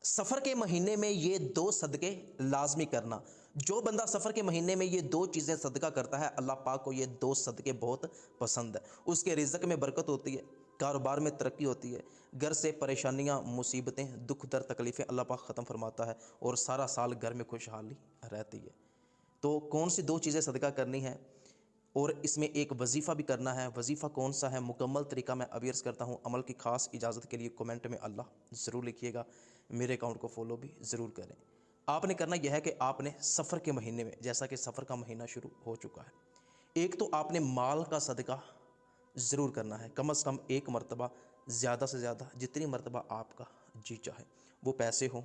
سفر کے مہینے میں یہ دو صدقے لازمی کرنا۔ جو بندہ سفر کے مہینے میں یہ دو چیزیں صدقہ کرتا ہے، اللہ پاک کو یہ دو صدقے بہت پسند ہیں۔ اس کے رزق میں برکت ہوتی ہے، کاروبار میں ترقی ہوتی ہے، گھر سے پریشانیاں، مصیبتیں، دکھ در تکلیفیں اللہ پاک ختم فرماتا ہے، اور سارا سال گھر میں خوشحالی رہتی ہے۔ تو کون سی دو چیزیں صدقہ کرنی ہیں، اور اس میں ایک وظیفہ بھی کرنا ہے۔ وظیفہ کون سا ہے، مکمل طریقہ میں ابھی عرض کرتا ہوں۔ عمل کی خاص اجازت کے لیے کومنٹ میں اللہ ضرور لکھیے گا، میرے اکاؤنٹ کو فالو بھی ضرور کریں۔ آپ نے کرنا یہ ہے کہ آپ نے سفر کے مہینے میں، جیسا کہ سفر کا مہینہ شروع ہو چکا ہے، ایک تو آپ نے مال کا صدقہ ضرور کرنا ہے، کم از کم ایک مرتبہ، زیادہ سے زیادہ جتنی مرتبہ آپ کا جی چاہے۔ وہ پیسے ہوں،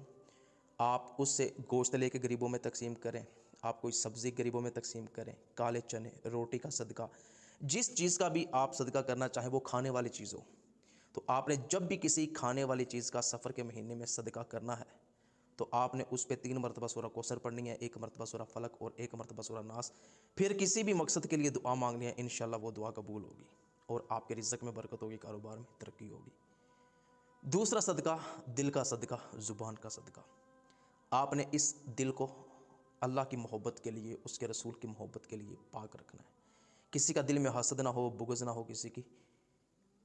آپ اس سے گوشت لے کے غریبوں میں تقسیم کریں، آپ کوئی سبزی غریبوں میں تقسیم کریں، کالے چنے، روٹی کا صدقہ، جس چیز کا بھی آپ صدقہ کرنا چاہیں، وہ کھانے والی چیز ہو۔ تو آپ نے جب بھی کسی کھانے والی چیز کا سفر کے مہینے میں صدقہ کرنا ہے، تو آپ نے اس پہ 3 مرتبہ سورہ کوثر پڑھنی ہے، 1 مرتبہ سورہ فلق اور 1 مرتبہ سورہ ناس، پھر کسی بھی مقصد کے لیے دعا مانگنی ہے، انشاءاللہ وہ دعا قبول ہوگی، اور آپ کے رزق میں برکت ہوگی، کاروبار میں ترقی ہوگی۔ دوسرا صدقہ، دل کا صدقہ، زبان کا صدقہ۔ آپ نے اس دل کو اللہ کی محبت کے لیے، اس کے رسول کی محبت کے لیے پاک رکھنا ہے۔ کسی کا دل میں حسد نہ ہو، بغض نہ ہو، کسی کی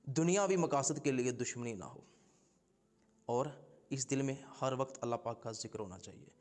دنیاوی مقاصد کے لیے دشمنی نہ ہو، اور اس دل میں ہر وقت اللہ پاک کا ذکر ہونا چاہیے۔